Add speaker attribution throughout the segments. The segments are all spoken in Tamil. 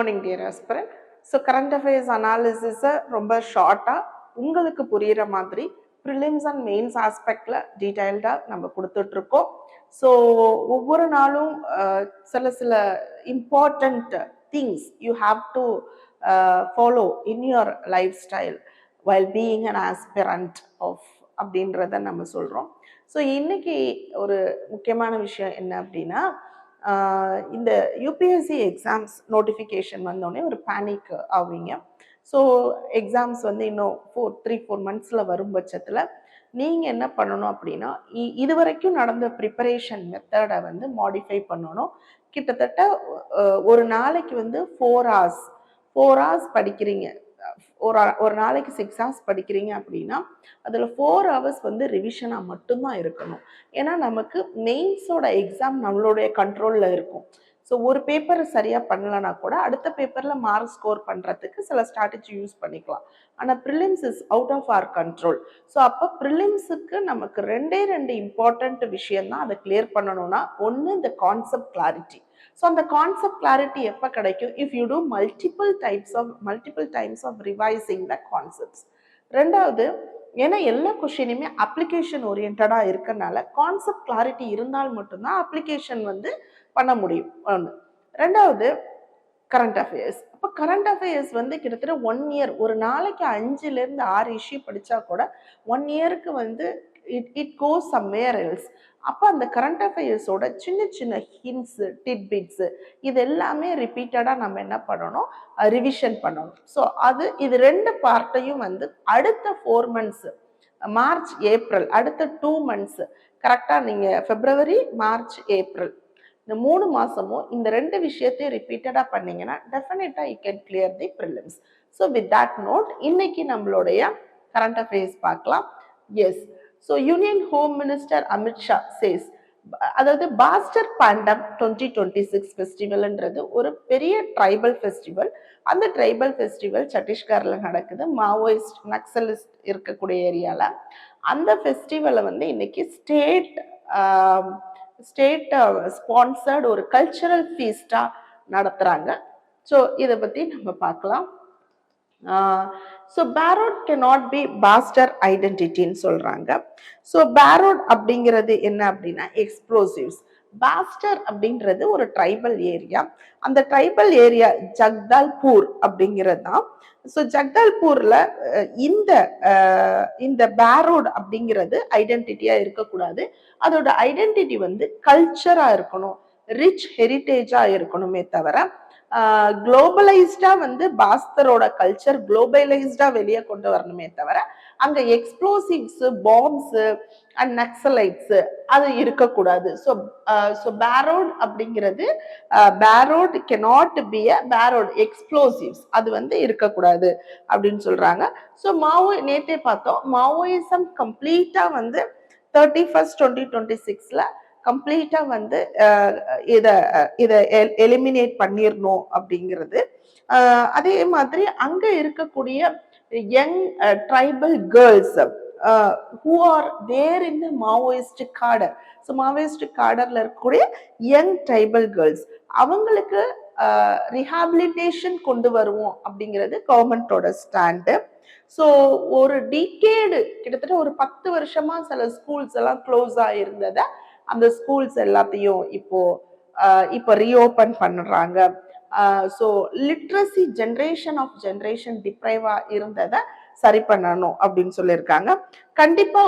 Speaker 1: Morning dear aspirant. So current affairs அனாலிசிஸை ரொம்ப ஷார்ட்டாக உங்களுக்கு புரிகிற மாதிரி ப்ரிலிம்ஸ் அண்ட் மெயின்ஸ் ஆஸ்பெக்டில் டீட்டெயில்டாக நம்ம கொடுத்துட்ருக்கோம். ஸோ ஒவ்வொரு நாளும் சில important things you have to follow in your lifestyle while being an aspirant of அப்படின்றத நம்ம சொல்கிறோம். ஸோ இன்னைக்கு ஒரு முக்கியமான விஷயம் என்ன அப்படின்னா, இந்த யூபிஎஸ்சி எக்ஸாம்ஸ் நோட்டிஃபிகேஷன் வந்தோடனே ஒரு பேனிக் ஆவீங்க. ஸோ எக்ஸாம்ஸ் வந்து இன்னும் 3-4 மந்த்ஸில் வரும் பட்சத்தில் நீங்கள் என்ன பண்ணணும் அப்படின்னா, இது வரைக்கும் நடந்த ப்ரிப்பரேஷன் மெத்தடை வந்து மாடிஃபை பண்ணணும். கிட்டத்தட்ட ஒரு நாளைக்கு வந்து 4 hours படிக்கிறீங்க. ஒரு நாளைக்கு 6 hours படிக்கிறீங்க அப்படின்னா அதில் 4 hours வந்து ரிவிஷனாக மட்டும்தான் இருக்கணும். ஏன்னா நமக்கு மெயின்ஸோட எக்ஸாம் நம்மளுடைய கண்ட்ரோலில் இருக்கும். ஸோ ஒரு பேப்பர் சரியாக பண்ணலன்னா கூட அடுத்த பேப்பரில் மார்க் ஸ்கோர் பண்ணுறதுக்கு சில ஸ்ட்ராட்டஜி யூஸ் பண்ணிக்கலாம். ஆனால் prelims is out of our control. So அப்போ ப்ரிலிம்ஸுக்கு நமக்கு ரெண்டு இம்பார்ட்டண்ட் விஷயம்தான் அதை கிளியர் பண்ணணும்னா, ஒன்று இந்த கான்செப்ட் கிளாரிட்டி. ஸோ அந்த கான்செப்ட் கிளாரிட்டி எப்போ கிடைக்கும்? If you do multiple times of revising the concepts. ரெண்டாவது, ஏன்னா எல்லா கொஷினுமே அப்ளிகேஷன் ஓரியன்டாக இருக்கனால கான்செப்ட் கிளாரிட்டி இருந்தால் மட்டும்தான் அப்ளிகேஷன் வந்து பண்ண முடியும். ஒன்று. ரெண்டாவது, கரண்ட் அஃபேர்ஸ். அப்போ கரண்ட் அஃபேர்ஸ் வந்து கிட்டத்தட்ட 1 year, ஒரு நாளைக்கு 5-6 இஷ்யூ படித்தா கூட 1 yearக்கு வந்து இட் கோஸ் சம்வேர் எல்ஸ். அப்போ அந்த கரண்ட் அஃபேர்ஸோட சின்ன ஹிண்ட்ஸு, டிட்பிட்ஸு இது எல்லாமே ரிப்பீட்டடாக நம்ம என்ன பண்ணணும்? ரிவிஷன் பண்ணணும். ஸோ இது 2 பார்ட்டையும் வந்து அடுத்த 4 months, மார்ச் ஏப்ரல், அடுத்த 2 months கரெக்டாக நீங்கள் February, March, April இந்த 3 மாதமும் இந்த 2 விஷயத்தையும் ரிப்பீட்டடாக பண்ணீங்கன்னா டெஃபினட்டாக you can clear the prelims. So with that note இன்னைக்கு நம்மளுடைய கரண்ட் அஃபேர்ஸ் பார்க்கலாம். Yes, so union home minister Amit Shah says, அதாவது பாஸ்டர் பாண்டம் 2026 ஃபெஸ்டிவல்ன்றது ஒரு பெரிய ட்ரைபல் ஃபெஸ்டிவல். அந்த ட்ரைபல் ஃபெஸ்டிவல் சத்தீஸ்கரில் நடக்குது, மாவோயிஸ்ட் நக்சலிஸ்ட் இருக்கக்கூடிய ஏரியாவில். அந்த ஃபெஸ்டிவலை வந்து இன்னைக்கு ஸ்டேட் ஸ்பான்சர்டு ஒரு கல்ச்சரல் ஃபீஸ்டாக நடத்துகிறாங்க. ஸோ இதை பற்றி நம்ம பார்க்கலாம். ஸோ பேரோட் கெனாட் பி பாஸ்டர் ஐடென்டிட்டின்னு சொல்கிறாங்க. ஸோ பேரோட் அப்படிங்கிறது என்ன அப்படின்னா எக்ஸ்ப்ளோசிவ்ஸ். பாஸ்டர் அப்படின்றது ஒரு ட்ரைபல் ஏரியா. அந்த ட்ரைபல் ஏரியா ஜக்தால்பூர் அப்படிங்கிறது தான். ஸோ ஜக்தால்பூரில் இந்த பேரோட் அப்படிங்கிறது ஐடென்டிட்டியாக இருக்கக்கூடாது. அதோட ஐடென்டிட்டி வந்து கல்ச்சராக இருக்கணும், ரிச் ஹெரிட்டேஜாக இருக்கணுமே தவிர குளோபலைஸ்டா வந்து பாஸ்தரோட கல்ச்சர் குளோபலைஸ்டா வெளியே கொண்டு வரணுமே தவிர அங்க எக்ஸ்ப்ளோசிவ்ஸ், பாம்ஸ் அண்ட் நக்சலைட்ஸ் அது இருக்கக்கூடாது. ஸோ பேரோட் அப்படிங்கிறது பேரோட் கெனாட் பி அ பேரோட் எக்ஸ்ப்ளோசிவ்ஸ், அது வந்து இருக்கக்கூடாது அப்படின்னு சொல்றாங்க. ஸோ நேத்தே பார்த்தோம், மாவோயிசம் கம்ப்ளீட்டா வந்து 31st 2026 கம்ப்ளீட்டா வந்து இதை எலிமினேட் பண்ணிடணும் அப்படிங்கிறது. அதே மாதிரி அங்க இருக்கக்கூடிய young tribal girls who are there in the Maoist cadre. So Maoist காடர்ல இருக்கக்கூடிய யங் ட்ரைபல் கேர்ள்ஸ் அவங்களுக்கு ரிஹாபிலிட்டேஷன் கொண்டு வருவோம் அப்படிங்கிறது கவர்மெண்டோட ஸ்டாண்டு. ஸோ ஒரு டிகேடு, கிட்டத்தட்ட ஒரு 10 வருஷமா சில ஸ்கூல்ஸ் எல்லாம் க்ளோஸ் ஆகிருந்ததை அந்த ஸ்கூல்ஸ் எல்லாத்தையும் இப்போ ரீஓப்பன் பண்ணுறாங்க. ஸோ லிட்ரஸி ஜென்ரேஷன் டிப்ரைவா இருந்ததை சரி பண்ணணும் அப்படின்னு சொல்லியிருக்காங்க. கண்டிப்பா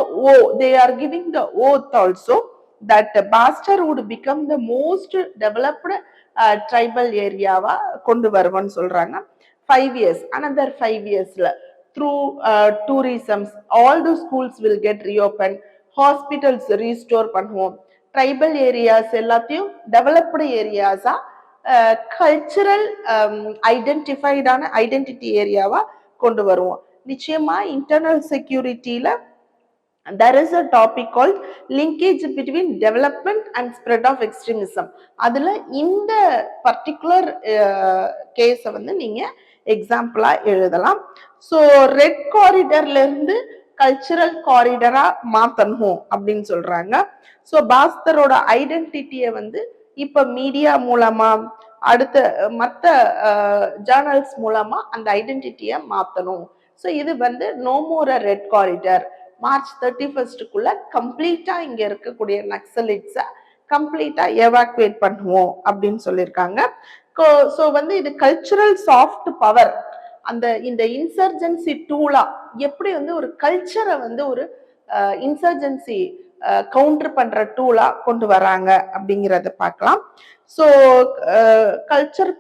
Speaker 1: they are giving the oath also that Bastar would become the most developed tribal ஏரியாவா கொண்டு வருவோம்னு சொல்றாங்க. 5 years, another 5 yearsல through tourism all the schools will get reopened, hospitals restore பண்ணுவோம், ட்ரைபல் ஏரியாஸ் எல்லாத்தையும் டெவலப்டு ஏரியாஸா கல்ச்சரல் ஐடென்டிஃபைடான ஐடென்டிட்டி ஏரியாவா கொண்டு வருவோம். நிச்சயமா internal செக்யூரிட்டியில there is a topic called linkage between development and spread of extremism. அதுல இந்த பர்டிகுலர் கேஸை வந்து நீங்க எக்ஸாம்பிளா எழுதலாம். ஸோ ரெட் காரிடர்ல இருந்து கல்ச்சரல் காரிடரா மாத்தணும் அப்படின்னு சொல்றாங்க. ஸோ பாஸ்தரோட ஐடென்டிட்டியை வந்து இப்ப மீடியா மூலமா அடுத்த மற்ற ஜேர்னல்ஸ் மூலமா அந்த ஐடென்டிட்டியை மாத்தணும். ஸோ இது வந்து நோ மோர் அ ரெட் காரிடர், மார்ச் 31க்குள்ள கம்ப்ளீட்டா இங்க இருக்கக்கூடிய நக்சலைட்ஸை கம்ப்ளீட்டா எவாக்குவேட் பண்ணுவோம் அப்படின்னு சொல்லியிருக்காங்க. ஸோ வந்து இது கல்ச்சுரல் சாஃப்ட் பவர், அந்த இந்த இன்சர்ஜென்சி டூலா எப்படி வந்து ஒரு கல்ச்சரை வந்து ஒரு இன்சர்ஜென்சி கவுண்டர் பண்ற டூலா கொண்டு வராங்க அப்படிங்கிறத பார்க்கலாம். ஸோ கல்ச்சர்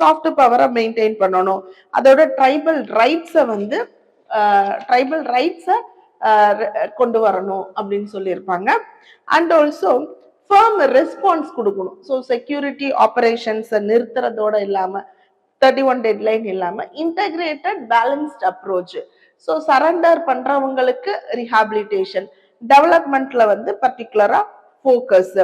Speaker 1: சாஃப்ட் பவரை மெயின்டைன் பண்ணணும். அதோட ட்ரைபல் ரைட்ஸை வந்து கொண்டு வரணும் அப்படின்னு சொல்லியிருப்பாங்க. அண்ட் ஆல்சோ ஃபர்ம் ரெஸ்பான்ஸ் கொடுக்கணும். ஸோ செக்யூரிட்டி ஆபரேஷன்ஸை நிறுத்துறதோட இல்லாம 31 டெட்லைன் இல்லாம integrated balanced approach. So surrender பண்றவங்களுக்கு ரிஹாபிலிட்டேஷன், டெவலப்மெண்ட்ல வந்து பர்டிகுலரா ஃபோக்கஸ்,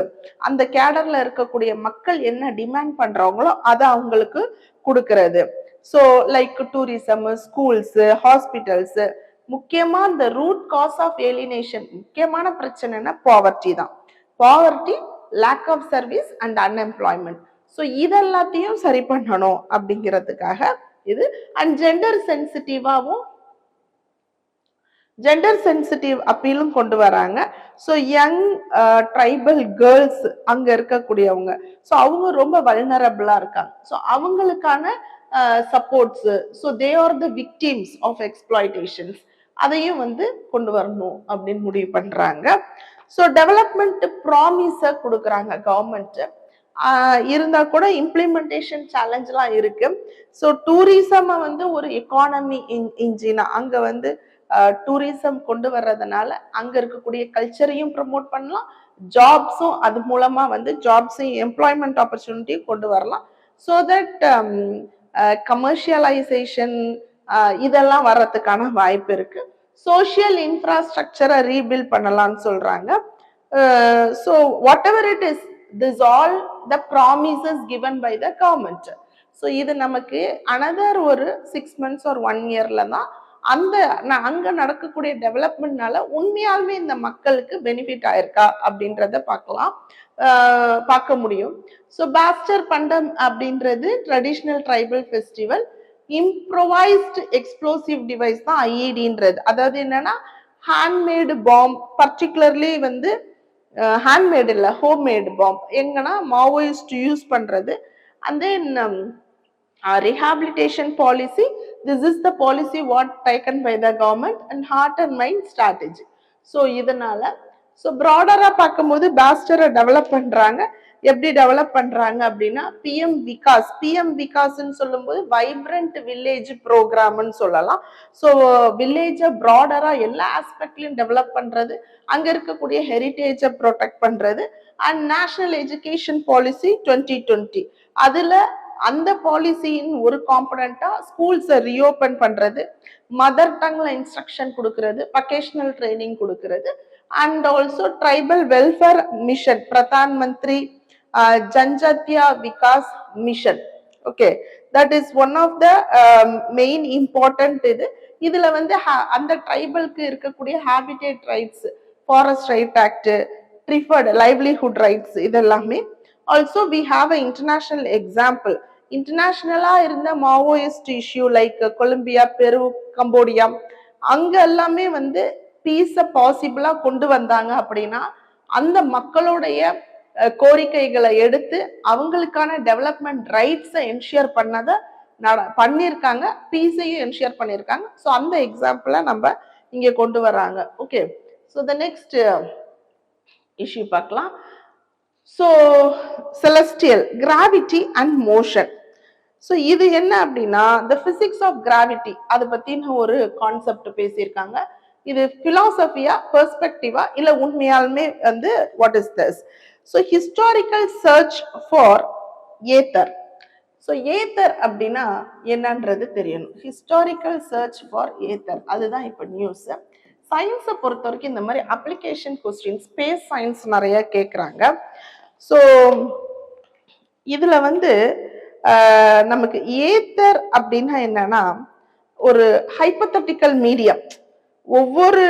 Speaker 1: அந்த கேடர்ல இருக்கக்கூடிய மக்கள் என்ன டிமாண்ட் பண்றாங்களோ அதை அவங்களுக்கு கொடுக்கறது. So like tourism, schools, hospitals. முக்கியமா இந்த ரூட் காஸ் ஆஃப் ஏலினேஷன், முக்கியமான பிரச்சனைனா பாவர்ட்டி தான். Poverty, lack of service and unemployment. So இதெல்லாத்தையும் சரி பண்ணணும் அப்படிங்கிறதுக்காக இது. அண்ட் ஜெண்டர் சென்சிட்டிவ் அப்பீலும் கொண்டு வராங்க. ஸோ யங் ட்ரைபல் கேர்ள்ஸ் அங்க இருக்கக்கூடியவங்க, ஸோ அவங்க ரொம்ப வல்னரபிளா இருக்காங்க. ஸோ அவங்களுக்கான supports, so they are the victims of exploitations, அதையும் வந்து கொண்டு வரணும் அப்படின்னு முடிவு பண்றாங்க. ஸோ டெவலப்மெண்ட் ப்ராமிஸை கொடுக்குறாங்க கவர்மெண்ட். இருந்தா கூட இம்ப்ளிமெண்டேஷன் சேலஞ்ச்லாம் இருக்கு. ஸோ டூரிசம் வந்து ஒரு எக்கானமி இன்ஜினா, அங்க வந்து டூரிசம் கொண்டு வர்றதுனால அங்க இருக்கக்கூடிய கல்ச்சரையும் ப்ரமோட் பண்ணலாம், ஜாப்ஸும் அது மூலமா வந்து ஜாப்ஸையும் எம்ப்ளாய்மெண்ட் ஆப்பர்ச்சுனிட்டியும் கொண்டு வரலாம். ஸோ தட் கமர்ஷியலைசேஷன் இதெல்லாம் வர்றதுக்கான வாய்ப்பு இருக்கு. சோஷியல் இன்ஃப்ராஸ்ட்ரக்சரை ரீபில்ட் பண்ணலாம்னு சொல்றாங்க. So whatever it is, this all the promises given by the government. So இது நமக்கு அனதர் ஒரு 6 months or 1 yearல தான் அந்த அங்க நடக்கக்கூடிய டெவலப்மெண்ட்னால உண்மையாலுமே இந்த மக்களுக்கு பெனிஃபிட் ஆயிருக்கா அப்படின்றத பார்க்க முடியும். ஸோ பாஸ்டர் பண்டம் அப்படின்றது traditional tribal festival. Improvised explosive device தான் ஐஇடின்றது. அதாவது என்னன்னா ஹேண்ட்மேடு பாம், பர்டிகுலர்லி வந்து ஹேண்ட்மேட் இல்லை, ஹோம்மேடு பாம் எங்கன்னா மாவோயிஸ்ட் யூஸ் பண்றது. And then rehabilitation policy, this is the policy what taken by the government, and heart and mind strategy. So இதனால ஸோ ப்ராடரா பார்க்கும்போது பாஸ்டரை டெவலப் பண்றாங்க. எப்படி டெவலப் பண்றாங்க அப்படின்னா பிஎம் விகாஸ்ன்னு சொல்லும்போது வைப்ரண்ட் வில்லேஜ் ப்ரோக்ராம்னு சொல்லலாம். ஸோ வில்லேஜை ப்ராடரா எல்லா ஆஸ்பெக்ட்லையும் டெவலப் பண்றது, அங்க இருக்கக்கூடிய ஹெரிட்டேஜை ப்ரொடெக்ட் பண்றது. அண்ட் நேஷனல் எஜுகேஷன் பாலிசி 2020, அதுல அந்த பாலிசியின் ஒரு காம்பனண்டா ஸ்கூல்ஸை ரீஓபன் பண்றது, மதர் டங்ல இன்ஸ்ட்ரக்ஷன் கொடுக்கறது, வொகேஷனல் ட்ரைனிங் கொடுக்கறது. And also tribal welfare mission, Pradhan Mantri Janjatiya Vikas mission. Okay, that is one of the main important. இதுல வந்து அந்த ட்ரைபலுக்கு இருக்கக்கூடிய habitat rights, forest right act, preferred livelihood rights, இதெல்லாமே. Also we have a international example. இன்டர்நேஷனலா இருந்த மாவோயிஸ்ட் இஷ்யூ லைக் கொலம்பியா, பெரு, கம்போடியா, அங்க எல்லாமே வந்து பீஸை பாசிபிளா கொண்டு வந்தாங்க. அப்படின்னா அந்த மக்களுடைய கோரிக்கைகளை எடுத்து அவங்களுக்கான டெவலப்மெண்ட் ரைட்ஸை என்ஷூர் பண்ணியிருக்காங்க, பீஸையும் என்ஷூர் பண்ணியிருக்காங்க. ஸோ அந்த எக்ஸாம்பிளை நம்ம இங்க கொண்டு வராங்க. Okay, so the next issue பார்க்கலாம். So celestial gravity and motion. So இது என்ன அப்படின்னா த பிசிக்ஸ் ஆஃப் கிராவிட்டி, அதை பத்தின ஒரு கான்செப்ட் பேசியிருக்காங்க. இது பிலாசபியா, பெர்ஸ்பெக்டிவா, இல்ல உண்மையாலுமே வந்து what is this? So historical search for ether. So ether அப்படின்னா என்னன்றது தெரியணும். ஹிஸ்டாரிக்கல் சர்ச் ஃபார் ஏத்தர், அதுதான் இப்போ நியூஸ். சயின்ஸை பொறுத்த வரைக்கும் இந்த மாதிரி அப்ளிகேஷன் கொஸ்டின், ஸ்பேஸ் சயின்ஸ் நிறைய கேட்குறாங்க. ஸோ இதுல வந்து நமக்கு ஏத்தர் அப்படின்னா என்னன்னா ஒரு ஹைப்போதெட்டிக்கல் மீடியம். ஒவ்வொரு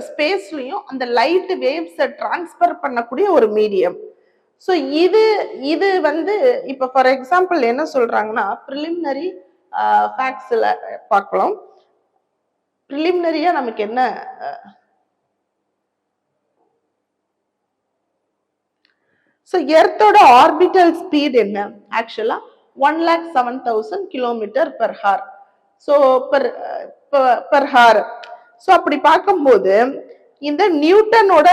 Speaker 1: ஸ்பேஸ்லயும் அந்த லைட் வேவ்ஸை டிரான்ஸ்பர் பண்ணக்கூடிய ஒரு மீடியம். ஸோ இது வந்து இப்போ ஃபார் எக்ஸாம்பிள் என்ன சொல்றாங்கன்னா ப்ரிலிமினரி ஃபேக்ட்ஸ்ல பார்க்கலாம். ப்ரிலிமினரியா நமக்கு என்ன ஸோ எர்த்தோட ஆர்பிட்டல் ஸ்பீட் என்ன ஆக்சுவலா 1,07,000 kilometre per hour. So per hour. So அப்படி பார்க்கும்போது இந்த நியூட்டனோட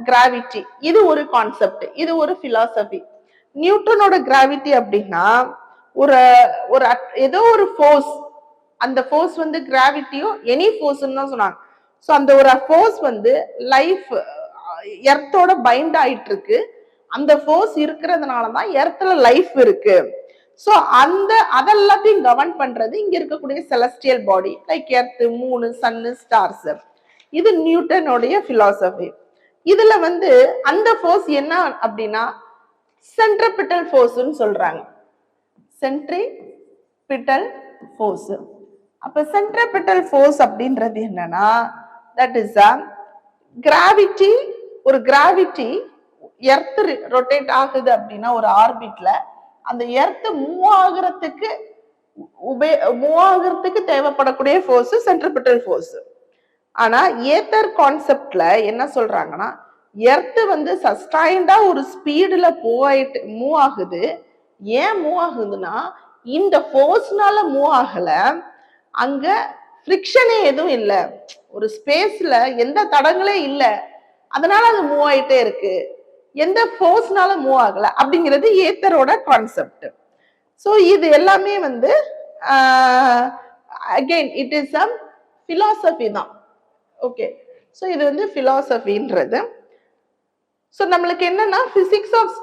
Speaker 1: கிராவிட்டி இது ஒரு கான்செப்ட், இது ஒரு பிலாசபி. நியூட்டனோட கிராவிட்டி அப்படின்னா ஒரு ஒரு ஏதோ ஒரு ஃபோர்ஸ், அந்த ஃபோர்ஸ் வந்து கிராவிட்டியோ எனி ஃபோர்ஸ்ன்னு தான் சொன்னாங்க. ஸோ அந்த ஒரு ஃபோர்ஸ் வந்து லைஃப் எர்த்தோட பைண்ட் ஆயிட்டு இருக்கு. அந்த ஃபோர்ஸ் இருக்கிறதுனாலதான் எர்த்ல லைஃப் இருக்கு. ஸோ அதெல்லாத்தையும் கவர்ன் பண்றது இங்க இருக்கக்கூடிய செலஸ்டியல் பாடி லைக் எர்த், மூணு, சன்னு, ஸ்டார்ஸ். இது நியூட்டனுடைய பிலாசபி. இதுல வந்து அந்த ஃபோர்ஸ் என்ன அப்படின்னா சென்ட்ரிபிட்டல் ஃபோர்ஸ்னு சொல்றாங்க. Centripetal force. அப்ப சென்ட்ரிபிட்டல் ஃபோர்ஸ் அப்படின்றது என்னன்னா தட் இஸ் கிராவிட்டி. ஒரு கிராவிட்டி எர்த் ரொட்டேட் ஆகுது அப்படின்னா ஒரு ஆர்பிட்ல அந்த எர்த் மூவ் ஆகுறதுக்கு தேவைப்படக்கூடிய ஃபோர்ஸ் சென்ட்ரிபிட்டல் ஃபோர்ஸ். ஆனா ஏத்தர் கான்செப்ட்ல என்ன சொல்றாங்கன்னா எர்த் வந்து சஸ்டைன்டா ஒரு ஸ்பீடுல போயிட்டு மூவ் ஆகுது. ஏன் மூவ் ஆகுதுன்னா இந்த ஃபோர்ஸ்னால மூவ் ஆகல, அங்க ஃப்ரிக்ஷனே எதுவும் இல்லை, ஒரு ஸ்பேஸ்ல எந்த தடங்களே இல்லை, அதனால அது மூவ் ஆயிட்டே இருக்கு, எந்த ஃபோர்ஸ்னால மூவ் ஆகல அப்படிங்கிறது ஏத்தரோட கான்செப்ட். ஸோ இது எல்லாமே வந்து again it is a philosophy தான். ஓகே, ஸோ இது வந்து பிலாசபின்றது. ஸோ நம்மளுக்கு என்னன்னா பிசிக்ஸ் ஆஃப்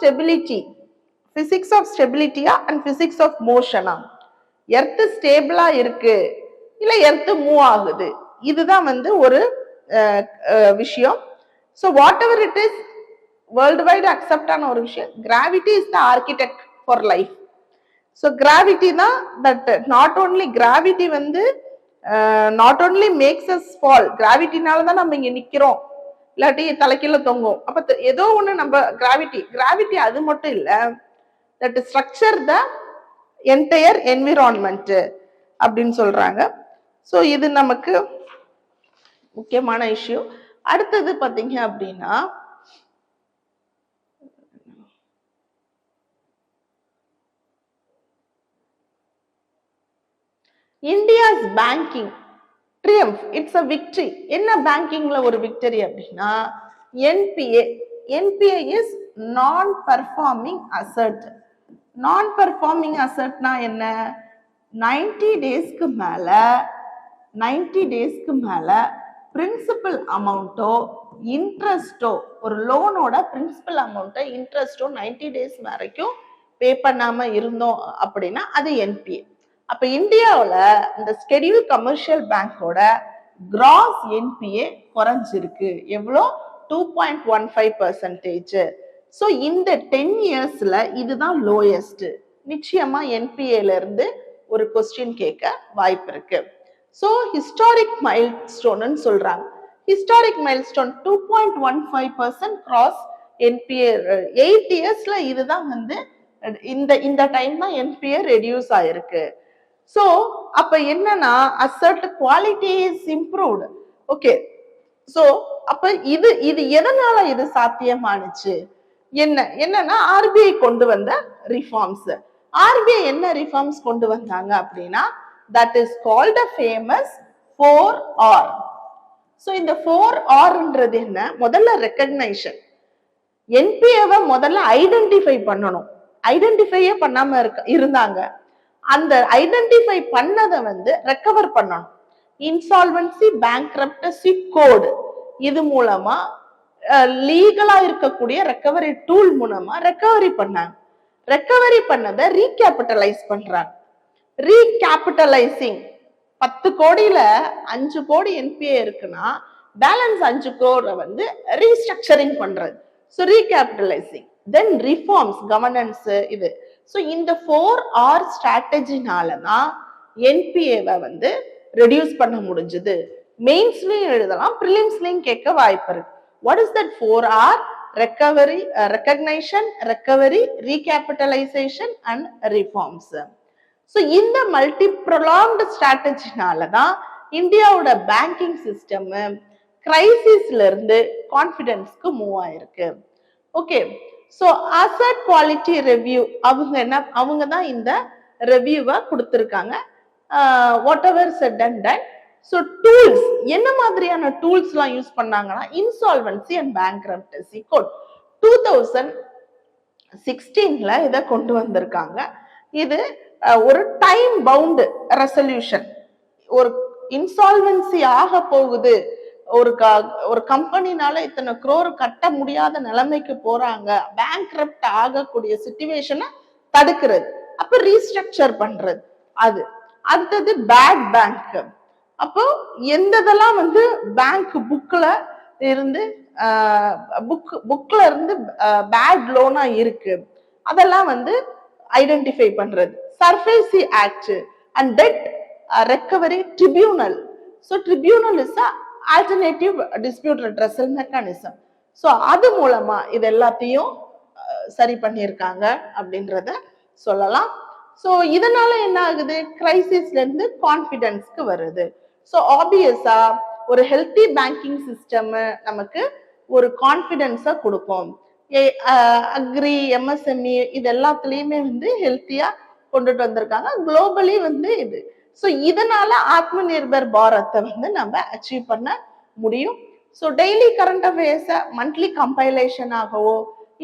Speaker 1: ஸ்டெபிலிட்டியா அண்ட் பிசிக்ஸ் ஆஃப் மோஷனா, எர்த் ஸ்டேபிளா இருக்கு இல்ல எர்த் மூவ் ஆகுது, இதுதான் வந்து ஒரு விஷயம். So whatever it is worldwide accept ஆன ஒரு விஷயம், gravity is the architect for life. So gravity தான் தட் நாட் ஓன்லி கிராவிட்டி வந்து not only makes us fall, கிராவிட்டினால தான் நம்ம இங்க நிக்கிறோம், இல்லாட்டி தலைக்கீழ தொங்கும். அப்ப ஏதோ ஒண்ணு நம்ம கிராவிட்டி அது மட்டும் இல்ல, that structure the entire environment அப்படின்னு சொல்றாங்க. ஸோ இது நமக்கு முக்கியமான இஷ்யூ. அடுத்தது பாத்தீங்க அப்படின்னா India's banking triumph, it's a victory. என்ன பேங்கிங்ல ஒரு விக்டரி அப்படின்னா NPA. NPA is non performing asset. Non performing அசெட்னா என்ன, 90 டேஸ்க்கு மேல பிரின்சிபல் அமௌண்ட்டோ இன்ட்ரெஸ்டோ, ஒரு லோனோட பிரின்சிபல் அமௌண்ட்டோ இன்ட்ரெஸ்டோ 90 டேஸ் வரைக்கும் பே பண்ணாம இருந்தோம் அப்படின்னா அது என்பிஏ. அப்ப இந்தியாவில் இந்த ஸ்கெடியூல் கமர்ஷியல் பேங்கோட கிராஸ் என்பிஏ குறைஞ்சிருக்கு. எவ்வளோ? 2.15%. ஸோ இந்த 10 இயர்ஸ்ல இதுதான் லோயஸ்ட். நிச்சயமா என்பிஏல இருந்து ஒரு கொஸ்டின் கேட்க வாய்ப்பு இருக்கு. ஸோ ஹிஸ்டாரிக் மைல்ஸ்டோன் சொல்றாங்க. Historic milestone 2.15% cross NBA. 8 இயர்ஸ்ல இதுதான் வந்து இந்த டைம் தான் என்பிஏ ரெடியூஸ் ஆயிருக்கு. சோ அப்ப என்னன்னா asset quality is improved. Okay, so அப்ப இது எதனால இது சாத்தியமானுச்சு? என்னன்னா ஆர்பிஐ கொண்டு வந்த ரிஃபார்ம்ஸ். ஆர்பிஐ என்ன ரிஃபார்ம்ஸ் கொண்டு வந்தாங்க அப்படின்னா that is called a famous 4R. So இந்த 4Rன்றது என்ன? முதல்ல ரெகக்னைசேஷன். என்பிஏவை முதல்ல ஐடென்டிஃபை பண்ணணும். ஐடென்டிஃபையே பண்ணாம இருந்தாங்க. அந்த ஐடென்டிஃபை பண்ணதை வந்து ரெக்கவர் பண்ணணும். இன்சால்வன்சி பேங்க்ரப்டசி கோட், இது மூலமா லீகலா இருக்கக்கூடிய ரெக்கவரி டூல் மூலமா ரெக்கவரி பண்ணாங்க. ரெக்கவரி பண்ணதை ரீகேபிட்டலைஸ் பண்றாங்க. ரீகேபிட்டலைசிங் 10 கோடியில 5 கோடி என்பிஏ இருக்குன்னா பேலன்ஸ் 5 கோடி வந்து ரீஸ்ட்ரக்சரிங் பண்றது. ஸோ ரீகேபிட்டலைசிங், தென் ரிஃபார்ம்ஸ், கவர்னன்ஸ் இது. ஸோ இந்த 4R ஸ்ட்ராட்டஜினாலதான் என்பிஏவை வந்து ரெடியூஸ் பண்ண முடிஞ்சது. மெயின்ஸ்லயும் எழுதலாம், ப்ரிலிம்ஸ்லயும் கேட்க வாய்ப்பு இருக்கு. What is that 4R? recovery, recognition, recovery, recapitalization and reforms. So இந்த மல்டி ப்ரொலாங்டு ஸ்ட்ராட்டஜினால தான் இந்தியாவோட பேங்கிங் சிஸ்டம் கிரைசிஸ்ல இருந்து கான்ஃபிடென்ஸ்க்கு மூவ் ஆயிருக்கு. Okay, so asset quality review அவங்க தான் இந்த ரிவ்யூவை கொடுத்துருக்காங்க. What ever said and ton. So tools என்ன மாதிரியான டூல்ஸ்லாம் யூஸ் பண்ணாங்கன்னா இன்சால்வன்சி அண்ட் பேங்க்ரப்டசி கோட் 2016ல இதை கொண்டு வந்திருக்காங்க. இது ஒரு டைம் பவுண்ட் ரெசல்யூஷன். ஒரு இன்சால்வன்சி ஆக போகுது, ஒரு கம்பெனினால இத்தனை crore கட்ட முடியாத நிலைமைக்கு போறாங்க, பேங்க்ரப்ட் ஆகக்கூடிய சிச்சுவேஷனை தடுக்கிறது, அப்ப ரீஸ்ட்ரக்சர் பண்றது. அது அடுத்தது பேட் பேங்க். அப்போ எந்ததெல்லாம் பேங்க் புக்ல இருந்து பேட் லோனா இருக்கு அதெல்லாம் ஐடென்டிஃபை பண்றது. SARFAESI act and debt recovery tribunal. So tribunal is alternative dispute redressal mechanism. So அது மூலமா இது எல்லாத்தையும் சரி பண்ணியிருக்காங்க அப்படின்றத சொல்லலாம். ஸோ இதனால என்ன ஆகுது, கிரைசிஸ்ல இருந்து கான்ஃபிடென்ஸ்க்கு வருது. ஸோ ஆப்வியஸா ஒரு ஹெல்த்தி பேங்கிங் சிஸ்டம் நமக்கு ஒரு கான்ஃபிடென்ஸை கொடுக்கும். அக்ரி, எம்எஸ்எம்இ இது எல்லாத்துலயுமே ஹெல்த்தியா கொண்டுட்டு வந்திருக்காங்க. குளோபலி இது. ஸோ இதனால ஆத்ம நிர்பர் பாரத்தை நம்ம அச்சீவ் பண்ண முடியும். ஸோ டெய்லி கரண்ட் அஃபேர்ஸை மந்த்லி கம்பைலேஷன் ஆகவோ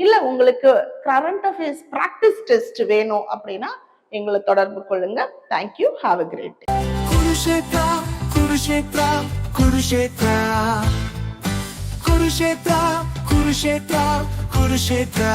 Speaker 1: இல்ல உங்களுக்கு கரண்ட் அஃபேர்ஸ் பிராக்டிஸ் டெஸ்ட் வேணும் அப்படின்னா எங்களை தொடர்பு கொள்ளுங்க. Thank you. Have a great day.
Speaker 2: Kurukshetra Kurukshetra Kurukshetra Kurukshetra Kurukshetra Kurukshetra